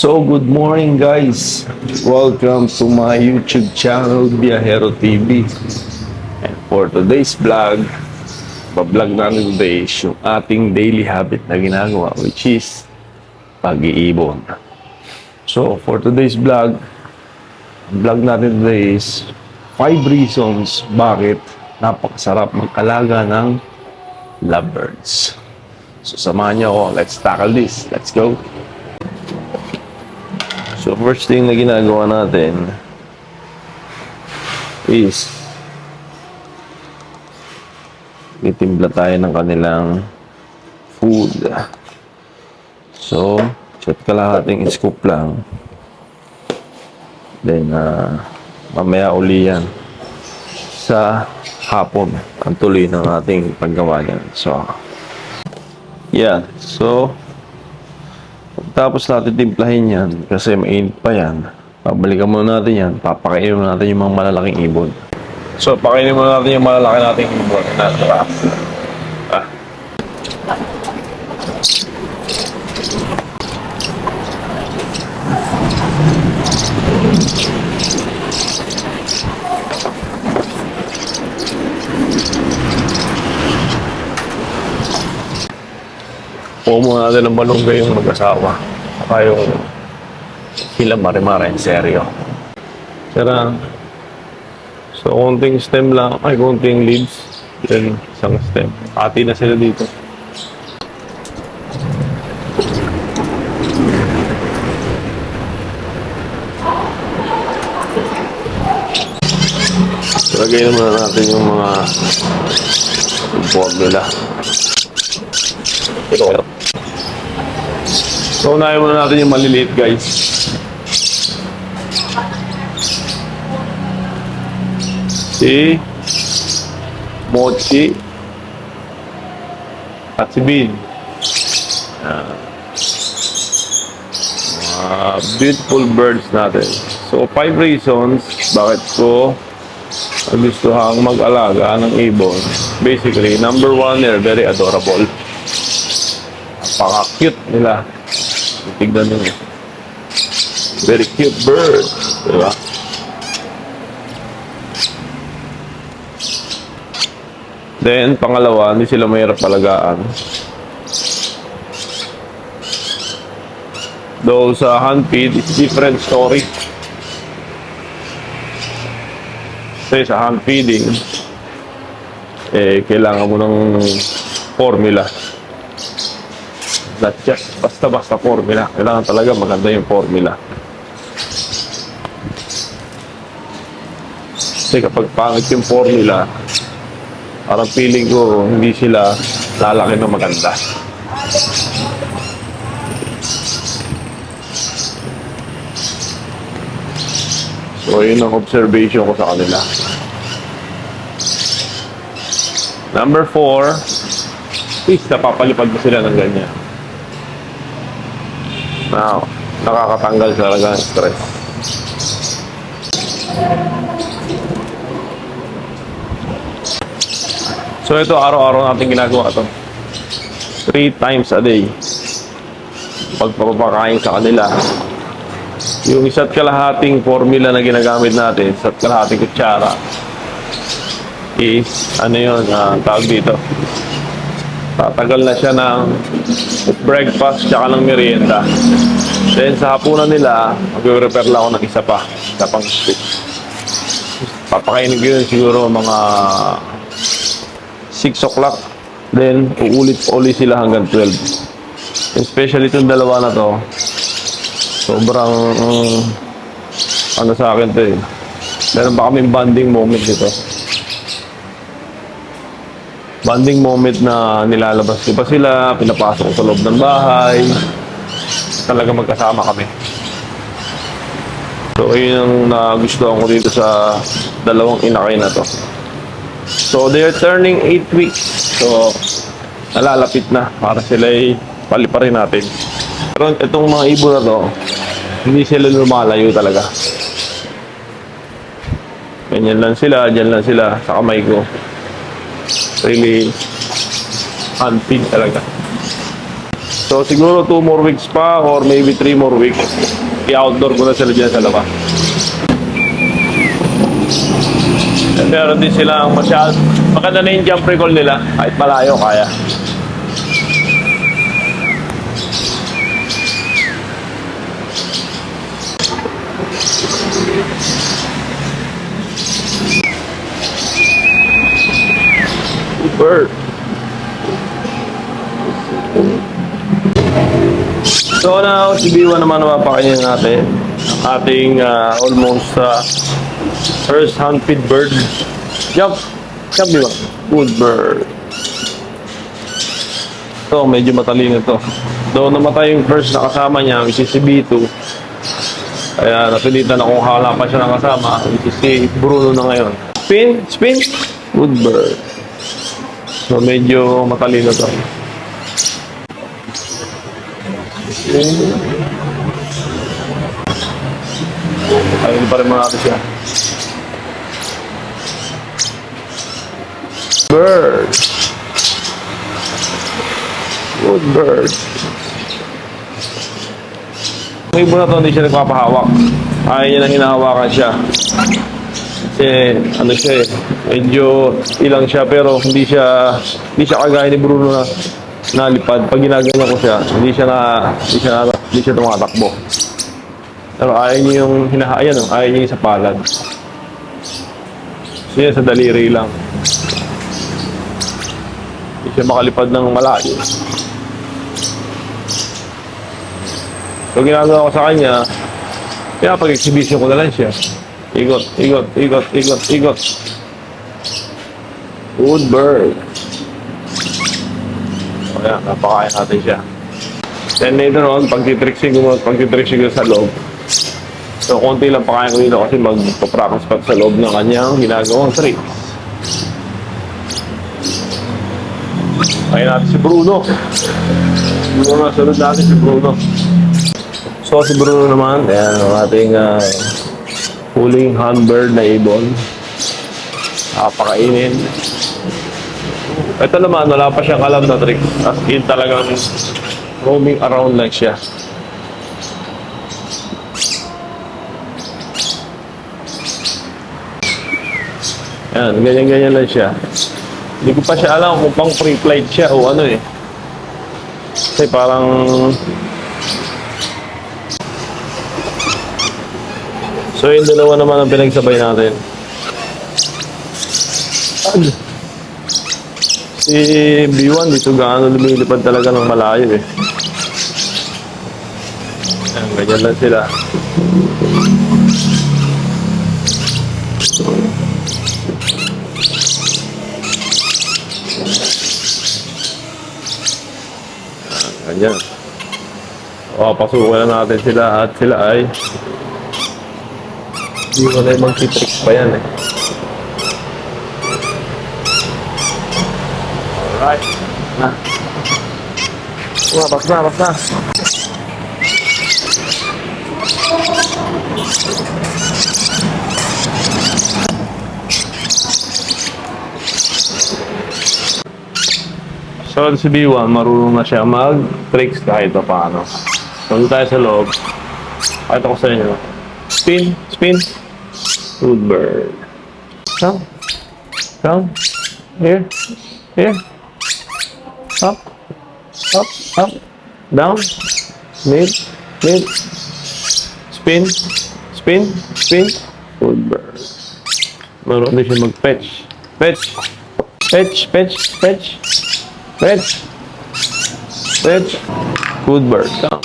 So, good morning guys. Welcome to my YouTube channel, Viajero TV. And for today's vlog, bablog namin today is yung ating daily habit na ginagawa, which is pag-iibon. So, for today's vlog natin today is 5 reasons bakit napakasarap mag-alaga ng lovebirds. So, samahan niyo ako. Let's tackle this. Let's go. So, first thing na ginagawa natin is itimpla tayo ng kanilang food. So, shot kalahating scoop lang. Then, mamaya uli yan sa hapon ang tuloy ng ating paggawa niyan. So, yeah. So, tapos natin timplahin yan kasi mainit pa yan. Pabalikan muna natin yan. Papakainin muna natin yung mga malalaking ibon. So, pakainin muna natin yung malalaki nating ibon. Puho muna natin ng malunggay yung mag-asawa. Saka yung sila mare-mare, seryo. Tara. So, konting stem lang. Ay, konting leaves. Then, isang stem. Hati na sila dito. Lagay naman natin yung mga formula. Ito. So, unahin muna natin yung maliliit, guys. Si Mochi at si Bean. Beautiful birds natin. So, 5 reasons bakit ko gusto hang mag-alaga ng ibon. Basically, number 1, they're very adorable. Napaka-cute nila. Tignan nyo. Very cute bird. Diba? Then, pangalawa, hindi sila mahirap palagaan. Though sa hand feed, it's different story. Kasi sa hand feeding, kailangan mo ng formula. Not just basta-basta formula. Kailangan talaga maganda yung formula. Kasi kapag pangit yung formula, parang feeling ko hindi sila lalaki na maganda. So, yun ang observation ko sa kanila. Number 4, please, napapalipad mo sila ng ganyan. Now, nakakatanggal talaga ng stress. So, ito, araw-araw natin ginagawa ito. 3 times a day. Pagpapakain sa kanila. Yung isa't kalahating formula na ginagamit natin, isa't kalahating kutsara, is, ano yun, tawag dito. Tatagal na siya ng breakfast tsaka ng merienda. Then sa hapunan nila, mag-prepare lang ako ng isa pang scoop. Papakainin ko yun siguro mga 6 o'clock. Then uulit sila hanggang 12. Especially itong dalawa na to, sobrang ano sa akin to eh. Meron pa kaming bonding moment dito. Bonding moment na nilalabas ko pa sila, pinapasok ko sa loob ng bahay. Talaga magkasama kami. So, yun ang nagustuhan ko dito sa dalawang inakay na to. So, they are turning 8 weeks. So, nalalapit na para sila ay paliparin natin. Pero itong mga ibon na to, hindi sila lumalayo talaga. Ganyan lang sila, dyan lang sila sa kamay ko. Really unfit talaga. So siguro 2 more weeks pa or maybe 3 more weeks. I-outdoor ko na sila dyan sa labas. Meron din silang maganda na yung jump recall nila. Kahit malayo, kaya. Bird. So now, si B1 naman mapakainin natin. Ating almost first hand-feed bird. Jump! Jump, B1. Good bird. So, medyo matalino ito. Though namatay yung first na kasama niya, which is si B2. Kaya napilitan akong halapan siya ng kasama, which is si Bruno na ngayon. Spin! Spin! Good bird. So, medyo matalino ito. Ayun pa rin mga natin siya. Bird. Good bird. Ang ibon na ito, hindi siya nagpapahawak. Ayaw niya nang hinahawakan siya. Kasi, ano siya eh, medyo ilang siya, pero hindi siya kagaya ni Bruno na nalipad. Pag ginagano ko siya, hindi siya tumatakbo. Pero ayaw niya yung hinahayan, ayaw niya yung sa palad. Siya sa daliri lang. Hindi siya makalipad ng malayo. So ginagawa ko sa kanya, kaya pag-exhibition ko na lang siya. Ikot, ikot, ikot, ikot, ikot. Good bird. O yan, napakain natin siya. Then later on, pag-titrixing ko sa loob. So, konti lang pakain ko dito kasi magpa-practice pa sa loob ng kanyang ginagawang tricks. Kaya natin si Bruno. Sunod natin si Bruno. So, si Bruno naman, ayan ang ating huling handbird na ibon. Pakainin. Ito naman, wala pa siyang alam na trick. As in talagang roaming around lang siya. Ayan, ganyan-ganyan lang siya. Hindi ko pa siya alam kung pang pre-flight siya o ano eh. Kasi parang so yung dalawa naman ang pinagsabay natin. Si B1 dito gaano lumilipad talaga ng malayo eh. Ayan, ganyan lang sila. Ganyan. Pasukan na natin sila at sila ay hindi mo na yung mag-tricks pa yan eh. Alright. Na. Bas na. So, si B1, marunong na siya mag-tricks kahit pa paano. So, tayo sa loob. Pakita ko sa inyo. Spin, spin. Good bird. Come. Here. Up. Down. Mid. Spin. Good bird. Marunong din siya mag-fetch. Fetch. Good bird. Come.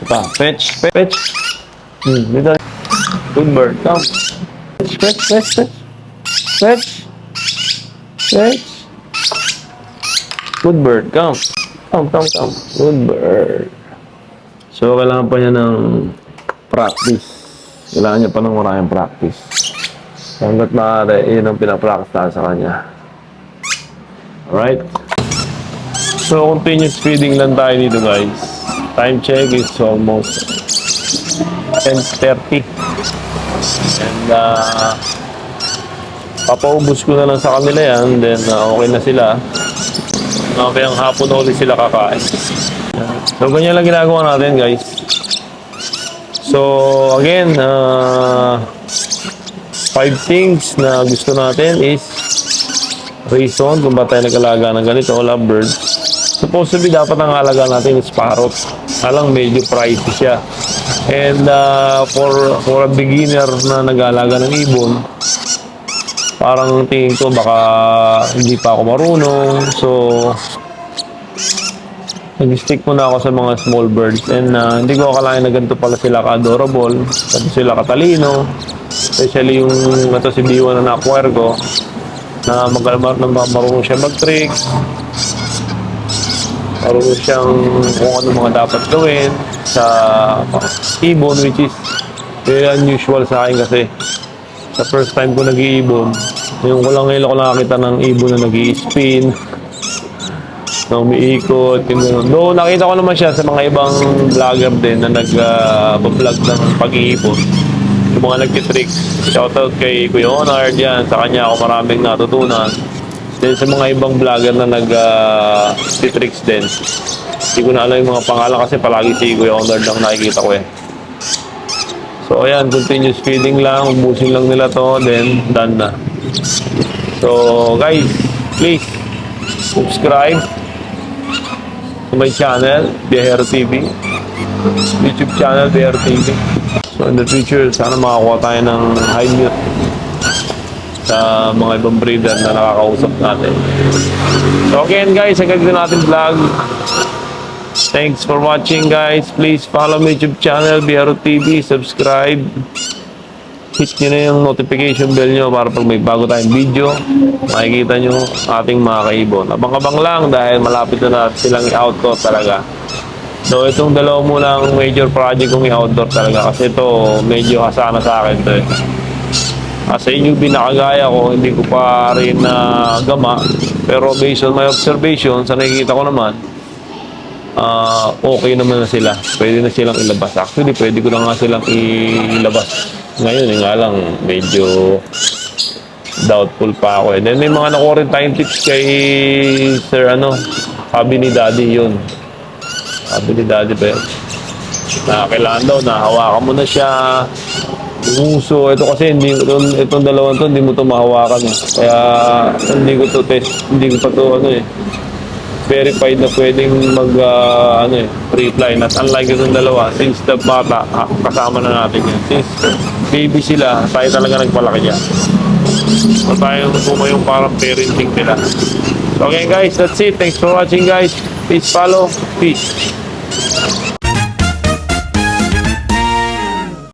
Isa fetch. Dito. Good bird. Come. Fetch. Good bird. Come. Good bird. So, kailangan pa niya ng practice. Kailangan niya pa ng maraming practice. Hanggat maaari, yun ang pinapractice sa kanya. Alright? So, continuous feeding lang tayo dito, guys. Time check is almost 10:30. And, papaubos ko na lang sa kanila yan. Then, okay na sila. Mamayang hapon na ulit sila kakain. So, ganyan lang ginagawa natin, guys. So, again, 5 things na gusto natin is reason kung ba't tayo nag-alaga ng ganito, lovebird. Supposedly, dapat ang alaga natin is parrot. Alang medyo pricey siya. And for a beginner na nag-alaga ng ibon, parang tingin ko baka hindi pa ako marunong. So, nag-stick muna ako sa mga small birds. And hindi ko akalain na ganito pala sila ka-adorable. Ganito sila katalino. Especially yung ito si Biwa na na-acquire ko. Na marunong siya mag-tricks. Marunong siyang kung ano mga dapat gawin sa ibon, which is very unusual sa akin kasi sa first time ko nag-iibon, yung ko lang ngayon ako nakakita ng ibon na nag-i-spin, na umiikot, yung gano'n. Though nakita ko naman siya sa mga ibang vlogger din na nag-vlog ng pag-iibon. Yung mga nag-tricks. Shoutout kay Kuya Honard yan. Sa kanya ako maraming natutunan. Then sa mga ibang vlogger na nag-tricks din. Hindi ko na alam yung mga pangalan kasi palagi si Kuya Honard lang nakikita ko eh. So ayan, continuous feeding lang, ubusin lang nila to, then done na. So guys, please subscribe to my channel, Biyahero TV, YouTube channel, Biyahero TV. So in the future, sana makakuha tayo ng high mute sa mga ibang breeder na nakakausap natin. So again guys, hanggang dito natin vlog. Thanks for watching guys. Please follow my YouTube channel, Biyahero TV. Subscribe. Hit nyo na yung notification bell nyo para pag may bago tayong video, makikita nyo ating mga kaibon. Abang-abang lang dahil malapit na silang i-outdoor talaga. So itong dalawa muna ang major project kong i-outdoor talaga kasi ito medyo hasana sa akin to eh. Kasi yung binakagaya ko, hindi ko pa rin na gama. Pero based on my observation, sa nakikita ko naman, okay naman na sila. Pwede na silang ilabas. Actually, pwede ko na nga silang ilabas. Ngayon, nga lang, medyo doubtful pa ako eh. Then may mga na-quarantine tips kay Sir sabi ni Daddy yun. Sabi ni Daddy ba yun? Na kailangan daw, nahawakan mo na siya. Uso, ito kasi itong dalawang to, hindi mo to mahawakan eh. Kaya hindi ko to test, hindi ko pa to verified na pwedeng mag pre-fly. At unlike itong dalawa, since the bata, kasama na natin yan. Since baby sila, tayo talaga nagpalaki yan. So tayo yung parang parenting nila. So okay guys, that's it. Thanks for watching guys. Please follow. Peace.